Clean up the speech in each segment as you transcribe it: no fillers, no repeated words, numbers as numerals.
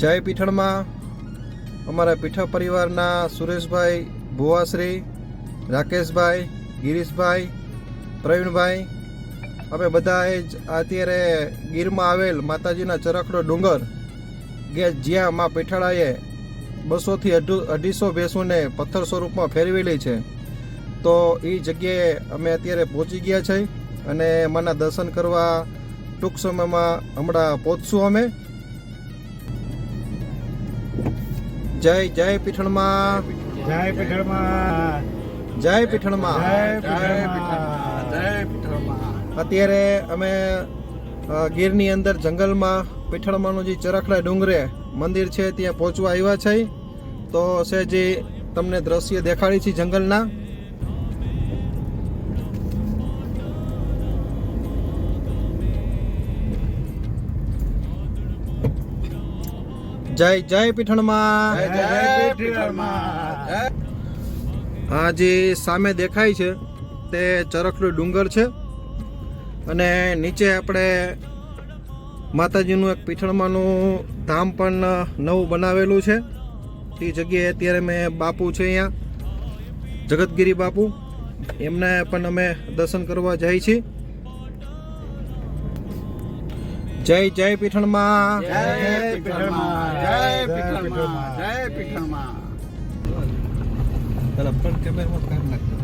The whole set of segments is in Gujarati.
જય પીઠળમાં અમારા પીઠા પરિવારના સુરેશભાઈ, ભુવાશ્રી, રાકેશભાઈ, ગિરીશભાઈ, પ્રવીણભાઈ, અમે બધાએ જ અત્યારે ગીરમાં આવેલ માતાજીના ચરખડો ડુંગર કે જ્યાં મા પીઠળાએ 200 થી 250 ભેંસોને પથ્થર સ્વરૂપમાં ફેરવેલી છે, તો એ જગ્યાએ અમે અત્યારે પહોંચી ગયા છે અને માના દર્શન કરવા ટૂંક સમયમાં હમણાં પહોંચશું અમે. જય જય પીઠળમાં, જય પીઠળમાં, જય પીઠળમાં, જય પીઠળમાં. અત્યારે અમે ગીરની અંદર જંગલમાં પીઠળમાંનું જે ચરખડા ડુંગરે મંદિર છે ત્યાં પહોંચવા આવ્યા છે. તો જે તમને દ્રશ્ય દેખાડી છે જંગલના. જય જય પીઠળમાં, જય પીઠળમાં. આ જે સામે દેખાય છે તે ચરખડો ડુંગર છે અને નીચે આપણે માતાજીનું એક પીઠળમાંનું ધામ પણ નવું બનાવેલું છે. એ જગ્યાએ અત્યારે મેં બાપુ છે અહીંયા જગતગીરી બાપુ, એમને પણ અમે દર્શન કરવા જઈએ છીએ. જય જય પીઠળમાં, જય પીઠળમાં, જય પીઠળમાં, જય પીઠળમાં. પેલા ફ્રન્ટ કેમેરામાં કામ નાખજો.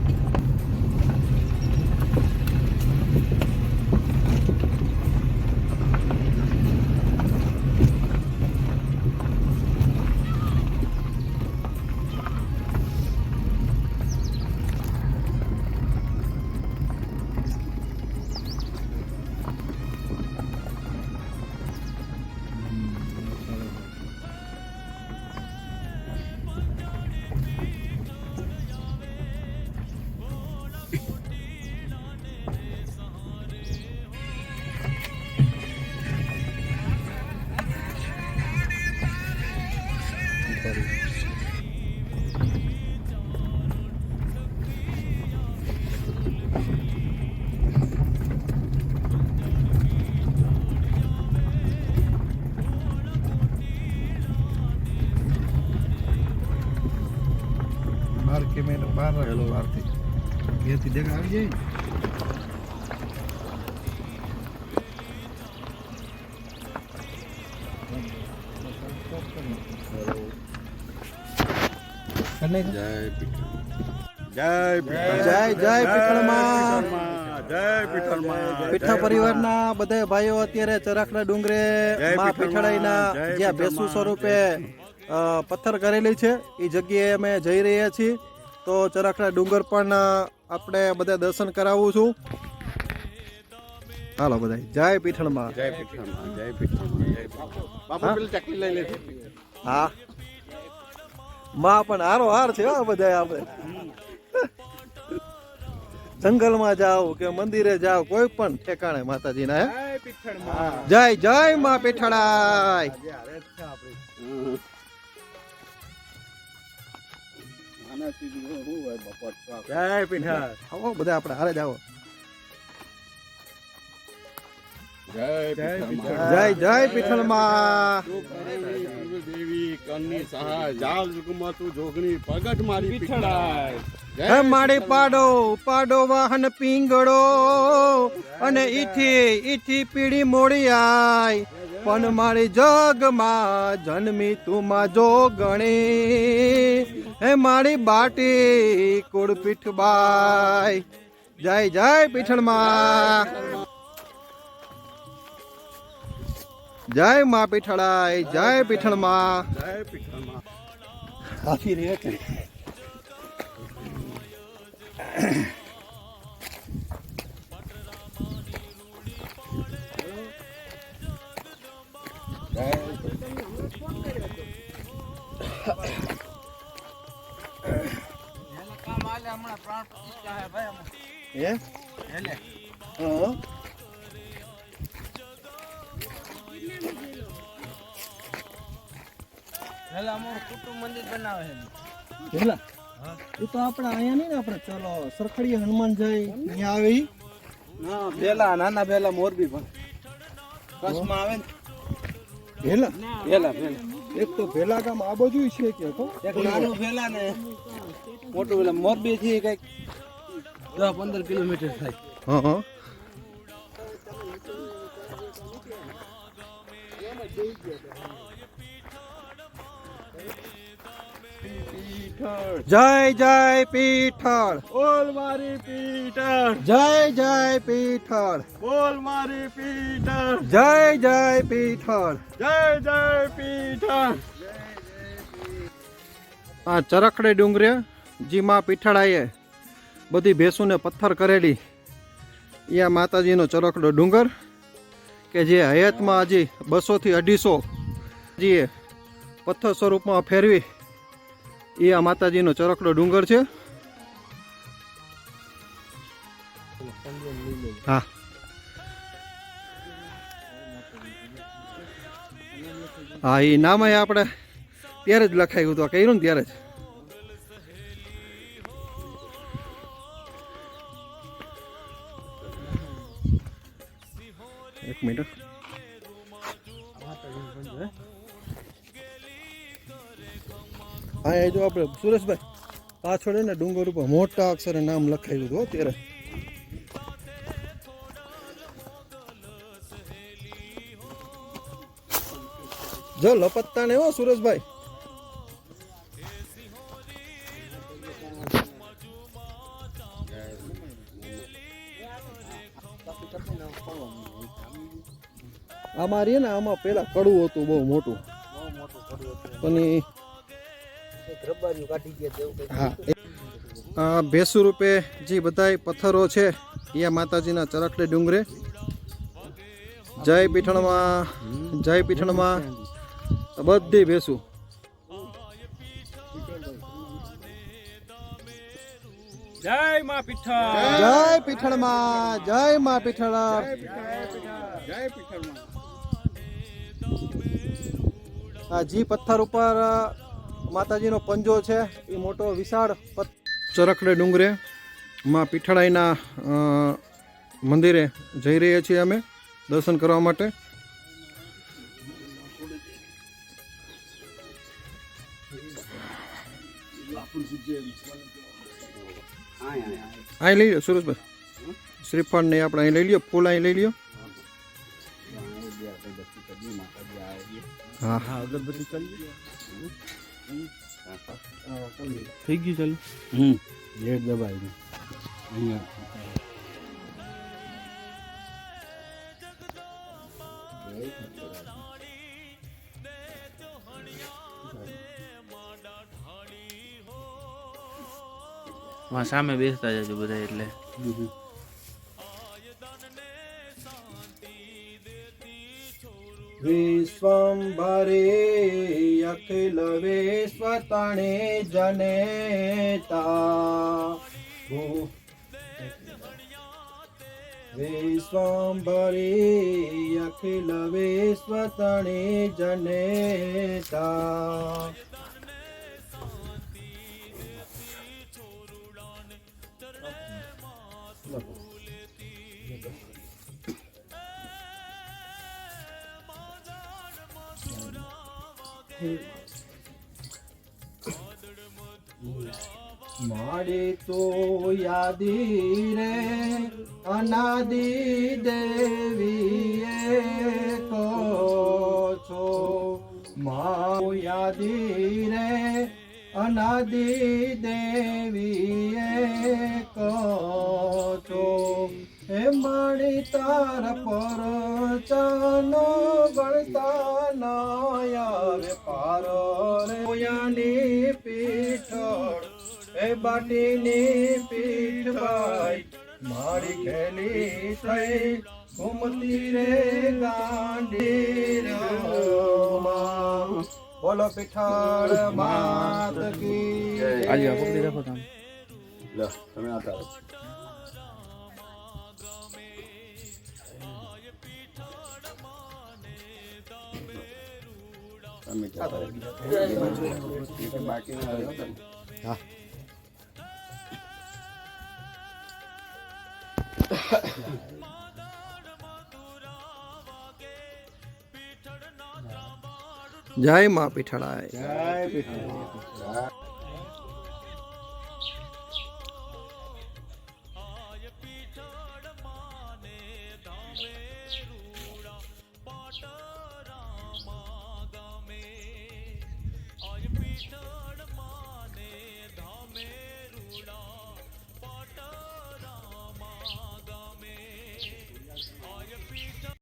બાર કેમેરા બહાર રાખેલો, બહારથી ઘેરથી દેખ આવી જાય. જય જય પીઠળમાં, જય પીઠળમાં. પીઠા પરિવારના બધા ભાઈઓ અત્યારે ચરખડા ડુંગરે મા પીઠળાઈના જ્યાં ભેંસુ સ્વરૂપે પથ્થર કરેલી છે એ જગ્યાએ અમે જઈ રહ્યા છીએ. તો ચરખડા ડુંગર પણ આપણે બધા દર્શન કરાવું છું. હાલો બધા જય પીઠળમાં, જય પીઠળમાં, જય પીઠળમાં, જય પીઠળમાં. બાપુ પેલી ચકલી લઈ લેજો. હા માં પણ હારો હાર છે હો બધા. આપણે જંગલમાં જાઓ કે મંદિરે જાઓ, કોઈ પણ ઠેકાણે માતાજીના હે. જય પીઠળમાં. જય જય માં પીઠળાઈ. જય પીઠળ. આવો બધા આપણે હારે જ આવો. જય જય જય પીઠળમાં, દેવી કરની સહાય જાલ જુગમાં તું જોગણી પ્રગટ મારી પીઠળાય. હે માડી પાડો પાડો વાહન પીંગળો અને ઈથી પીડી મોડી આય, પણ મારી જગમાં જન્મી તું માં જોગણી. હે મારી બાટી કુળ પીઠબાઈ. જય જય પીઠળમાં, જય માં પીઠળાઈ, જય પીઠળમાં. જય પીઠળમાં. આખી રે કુટુંબ મંદિર બનાવે છે. એ તો આપણે અહીંયા નહીં ને, આપણે ચલો સરખડીએ હનુમાન જઈ ત્યાં આવે ઈ. ના બેલા નાના બેલા મોરબી પણ કચ્છમાં આવે ને ભેલા બેલા બેલા એક તો ભેલા ગામ આ બાજુ છે કે એક નાનું ભેલા ને મોટું ભેલા મોરબી થી કઈક 10-15 કિલોમીટર થાય. હા હા પીઠળ જય જય પીઠળ, બોલ મારી પીઠળ, જય જય પીઠળ, બોલ મારી પીઠળ, જય જય પીઠળ. જય જય પીઠળ. આ ચરખડે ડુંગરે જી માં પીઠળાએ બધી ભેંસોને પથ્થર કરેલી એ આ માતાજીનો ચરખડો ડુંગર કે જે હયાતમાં હજી 200 થી 250 જીએ પથ્થર સ્વરૂપમાં ફેરવી એ આ માતાજીનો ચરખડો ડુંગર છે. હા હા એ નામ આપણે ત્યારે જ લખાયું હતું, કર્યું ને ત્યારે જ. એક મિનિટ. હા એ જો આપણે સુરેશભાઈ પાછળ ને ડુંગર ઉપર મોટા અક્ષરે નામ લખાયું હતું ત્યારે. જો લપતતા ને હો સુરેશભાઈ. આમાં રે ને આમાં પેલા કડવું હતું બહુ મોટું પણ હા ભેસુ રૂપે જે બધાય પથ્થરો છે એ માતાજીના ચરખડે ડુંગરે. જય પીઠણમાં, જય પીઠણમાં બધી ભેસું. જય માં પીઠળ, જય પીઠણમાં, જય માં પીઠળ. જય પીઠળમાં. આ જી પથ્થર ઉપર માતાજીનો પંજો છે એ મોટો વિશાળ ચરખડે ડુંગરે માં પીઠળાઈના મંદિરે જઈ રહ્યા છીએ અમે દર્શન કરવા માટે. અહીં લઈ લો સુરેશભાઈ, શ્રીફળ ને આપણે અહીં લઈ લ્યો, ફૂલ અહીં લઈ લ્યો. હા હા અગરબત્તી ચાલી થઈ ગયું ચાલુ. લેટ દબાવી અહીંયા. સામે બેસતા જજો બધા એટલે. વિશ્વંભરે અખિલ વિશ્વતણે જનેતા. વિશ્વંભરે અખિલ વિશ્વતણે જનેતા. મારે તો યાદી રે અનાદિ દેવીએ કહો છો. મા યાદી રે અનાદિ દેવીએ કહો છો. હે મણી તાર પર ચાનો ગણતા ના આવે પાર રે. મોયાની પીઠળ એ બાટીની પીઠ ભાઈ મારી ખેલી થઈ ઘૂમતી રે ગાંડી રમા. બોલો પીઠળ માત કી આજે પકડી રાખો તમે. લો તમે આતા બાકી હા જય મા પીઠળાય. જય પીઠળ.